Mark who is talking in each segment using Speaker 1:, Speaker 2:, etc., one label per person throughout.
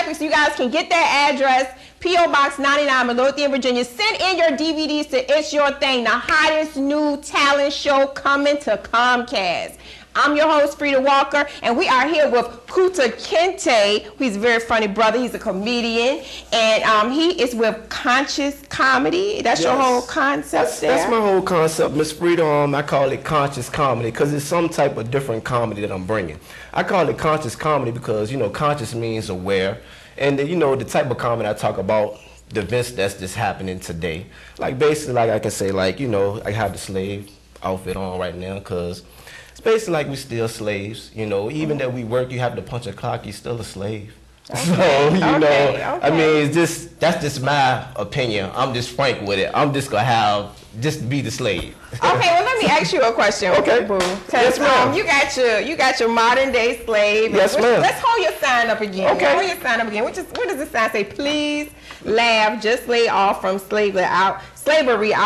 Speaker 1: graphics so you guys can get that address. P.O. Box 99, Midlothian, Virginia. Send in your DVDs to It's Your Thang, the hottest new talent show coming to Comcast. I'm your host, Frida Walker, and we are here with Kunta Kinte. He's a very funny brother. He's a comedian, and he is with Conscious Comedy. That's your whole concept there?
Speaker 2: That's my whole concept, Miss Frida. I call it Conscious Comedy because it's some type of different comedy that I'm bringing. I call it Conscious Comedy because, you know, conscious means aware. And, you know, the type of comedy I talk about, the events that's just happening today. Like, basically, like I can say, like, you know, I have the slave outfit on right now because it's basically like we still slaves, you know. Even that we work, you have to punch a clock, you're still a slave. Okay. So, you know, I mean, it's just, that's just my opinion. I'm just frank with it. I'm just going to just be the slave.
Speaker 1: Okay, well, let me ask you a question.
Speaker 2: Okay.
Speaker 1: Boo. Yes, ma'am. You got your modern day slave.
Speaker 2: Yes, ma'am.
Speaker 1: Let's hold your sign up again.
Speaker 2: Okay.
Speaker 1: Hold your sign up again. What does the sign say? Please laugh, just lay off from slavery. I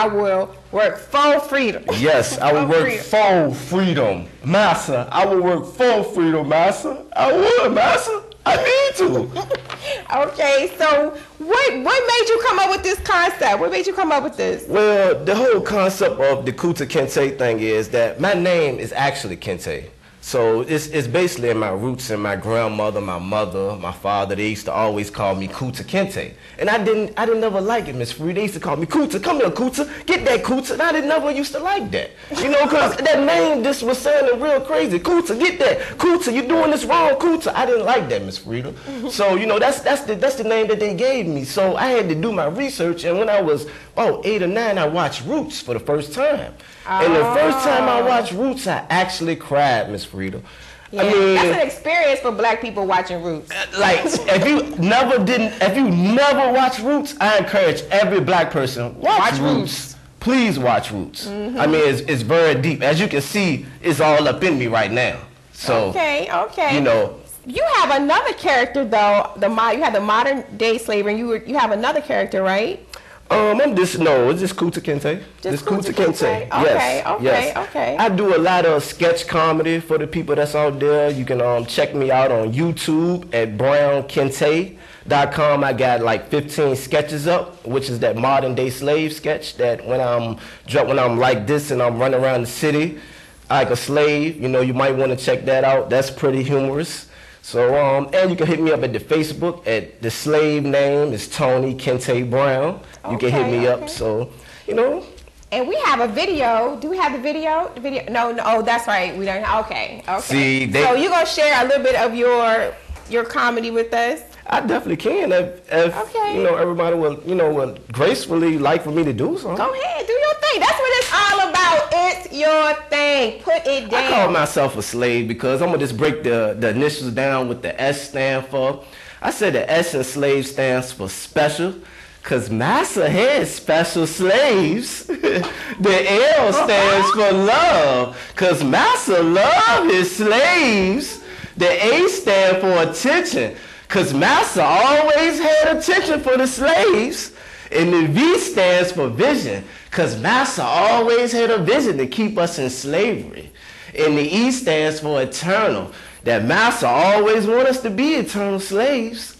Speaker 1: will work for freedom.
Speaker 2: Yes, I will work for freedom. Master, I will work for freedom, master. I would, master. I need to.
Speaker 1: Okay, so what made you come up with this concept? What made you come up with this?
Speaker 2: Well, the whole concept of the Kunta Kinte thing is that my name is actually Kinte. So it's basically in my roots, and my grandmother, my mother, my father, they used to always call me Kunta Kinte. And I didn't never like it, Miss Free. They used to call me Kunta, come here, Kunta, get that Kunta. And I never used to like that. You know, because that name just was sounding real crazy. Kunta, get that. Kunta, you're doing this wrong, Kunta. I didn't like that, Miss Frida. So, you know, that's the name that they gave me. So I had to do my research, and when I was about 8 or 9, I watched Roots for the first time. And the first time I watched Roots, I actually cried, Miss Frida.
Speaker 1: Yeah, I mean, that's an experience for black people watching Roots.
Speaker 2: Like, if you never watch Roots, I encourage every black person, watch Roots. Please watch Roots. I mean, it's very deep. As you can see, it's all up in me right now. So,
Speaker 1: okay.
Speaker 2: You know.
Speaker 1: You have another character, though. You have the modern day slavery, and you have another character, right?
Speaker 2: It's just Kunta Kinte.
Speaker 1: Just Kunta Kinte. Okay.
Speaker 2: I do a lot of sketch comedy for the people that's out there. You can check me out on YouTube at brownkinte.com. I got like 15 sketches up, which is that modern day slave sketch that when I'm like this and I'm running around the city like a slave, you know, you might want to check that out. That's pretty humorous. So, and you can hit me up at the Facebook at the slave name is Tony Kinte Brown. You can hit me up, so, you know.
Speaker 1: And we have a video. Do we have the video? No, oh, that's right. We don't. Okay.
Speaker 2: See,
Speaker 1: so you gonna share a little bit of your comedy with us?
Speaker 2: I definitely can. If you know, everybody will gracefully like for me to do something.
Speaker 1: Go ahead, do your thing. That's what it's all about. It's your thing. Put it down.
Speaker 2: I call myself a slave because I'm gonna just break the initials down. What the S stand for? I said the S in slave stands for special, cause Massa had special slaves. The L stands for love, cause Massa loved his slaves. The A stands for attention, cause Massa always had attention for the slaves. And the V stands for vision, cause Massa always had a vision to keep us in slavery. And the E stands for eternal, that Massa always want us to be eternal slaves.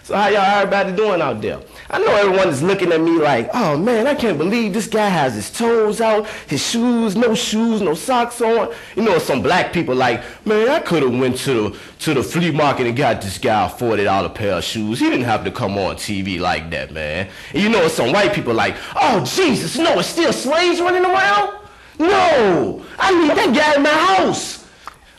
Speaker 2: So how y'all everybody doing out there? I know everyone is looking at me like, oh man, I can't believe this guy has his toes out, his shoes, no socks on. You know, some black people like, man, I could have went to the flea market and got this guy a $40 pair of shoes. He didn't have to come on TV like that, man. And you know, some white people like, oh Jesus, no, it's still slaves running around? No, I need that guy in my house.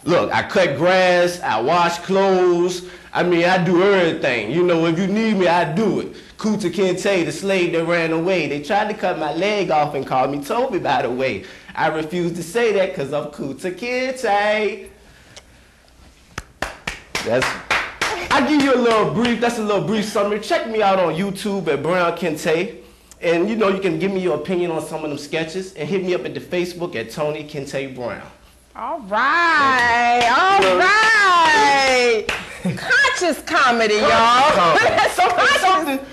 Speaker 2: Look, I cut grass, I wash clothes. I mean, I do everything. You know, if you need me, I do it. Kunta Kinte, the slave that ran away. They tried to cut my leg off and call me Toby, by the way. I refuse to say that because I'm Kunta Kinte. I give you that's a little brief summary. Check me out on YouTube at Brown Kinte. And you know, you can give me your opinion on some of them sketches and hit me up at the Facebook at Tony Kinte Brown.
Speaker 1: All right, all right. Conscious comedy, y'all.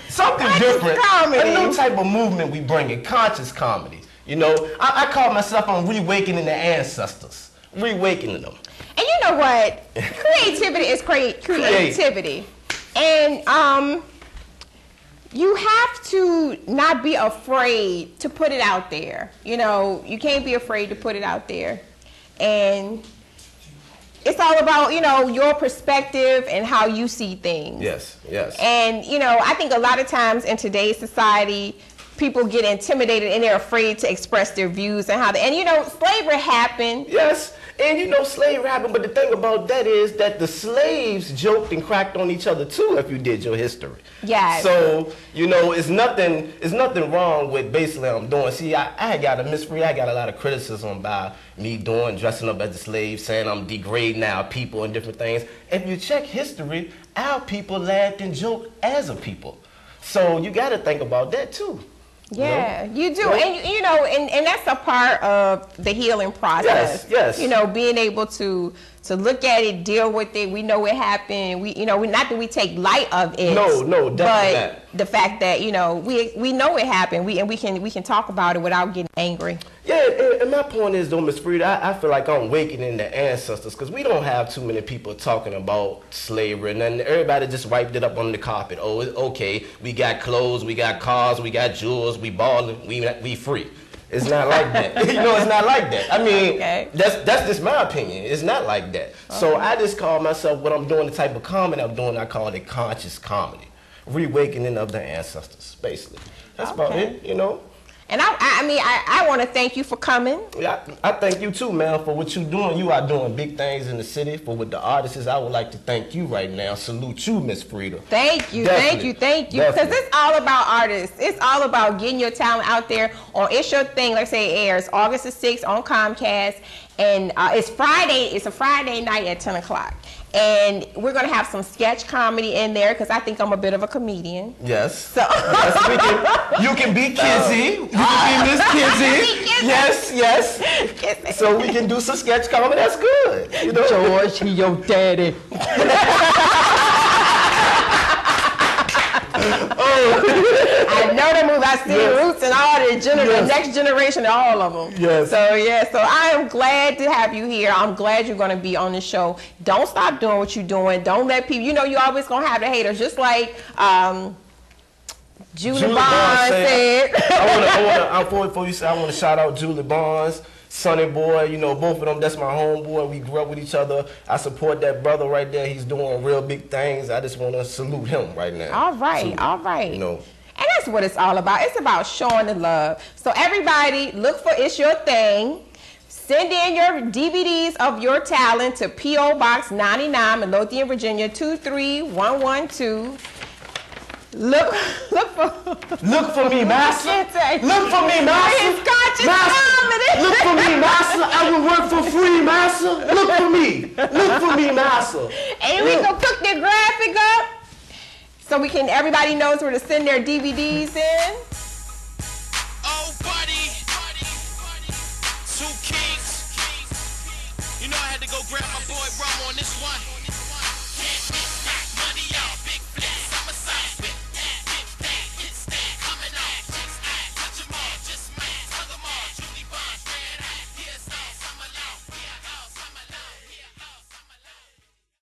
Speaker 2: Something different.
Speaker 1: Comedy.
Speaker 2: A new type of movement we bring in, conscious comedy. You know, I call myself on reawakening the ancestors, reawakening them.
Speaker 1: And you know what? Creativity is creativity. And you have to not be afraid to put it out there. You know, you can't be afraid to put it out there. And it's all about, you know, your perspective and how you see things.
Speaker 2: Yes, yes.
Speaker 1: And, you know, I think a lot of times in today's society, people get intimidated and they're afraid to express their views and how they, and you know, slavery happened.
Speaker 2: Yes, and you know, slavery happened, but the thing about that is that the slaves joked and cracked on each other too, if you did your history.
Speaker 1: Yes.
Speaker 2: So, you know, it's nothing wrong with basically I'm doing. See, I got a Miss Free, I got a lot of criticism about me dressing up as a slave, saying I'm degrading our people and different things. If you check history, our people laughed and joked as a people. So you got to think about that too.
Speaker 1: Yeah, you do.
Speaker 2: Right?
Speaker 1: And you know, and that's a part of the healing process.
Speaker 2: Yes, yes.
Speaker 1: You know, being able to look at it, deal with it. We know it happened. We, you know, not that we take light of it.
Speaker 2: No, definitely
Speaker 1: but
Speaker 2: not.
Speaker 1: The fact that, you know, we know it happened. We can talk about it without getting angry.
Speaker 2: Yeah, and my point is though, Ms. Frida, I feel like I'm awakening the ancestors because we don't have too many people talking about slavery, and then everybody just wiped it up on the carpet. Oh, it's okay, we got clothes, we got cars, we got jewels, we balling, we free. It's not like that. You know, it's not like that. I mean,
Speaker 1: okay.
Speaker 2: that's just my opinion. It's not like that. Okay. So I just call myself, what I'm doing, the type of comedy I'm doing, I call it conscious comedy. Reawakening of the ancestors, basically. That's about it, you know.
Speaker 1: And I want to thank you for coming.
Speaker 2: Yeah, I thank you too, man, for what you're doing. You are doing big things in the city. For what the artists is, I would like to thank you right now. Salute you, Miss Frida.
Speaker 1: Thank you,
Speaker 2: Definitely.
Speaker 1: thank you. Because it's all about artists. It's all about getting your talent out there on It's Your Thing. Like I say, it airs August the 6th on Comcast. And it's Friday. It's a Friday night at 10 o'clock. And we're going to have some sketch comedy in there because I think I'm a bit of a comedian.
Speaker 2: Yes.
Speaker 1: So
Speaker 2: yes, you can be Kizzy. You can be Miss Kizzy. Yes, yes. So we can do some sketch comedy. That's good. You know?
Speaker 1: George, he your daddy. I know the movie. I see Roots and all the next generation, all of them.
Speaker 2: Yes.
Speaker 1: So yeah, so I am glad to have you here. I'm glad you're going to be on the show. Don't stop doing what you're doing. Don't let people. You know, you're always going to have the haters. Just like Julie Barnes said.
Speaker 2: Before you say, I want to shout out Julie Barnes. Sonny Boy, you know, both of them, that's my homeboy. We grew up with each other. I support that brother right there. He's doing real big things. I just want to salute him right now.
Speaker 1: All right,
Speaker 2: salute.
Speaker 1: All right.
Speaker 2: You know.
Speaker 1: And that's what it's all about. It's about showing the love. So everybody, look for It's Your Thing. Send in your DVDs of your talent to P.O. Box 99, Midlothian, Virginia 23112. Look for me, master. Look for me, master.
Speaker 2: Look for me, master. I will work for free, master. Look for me. Look for me, master.
Speaker 1: And we can cook the graphic up so everybody knows where to send their DVDs in.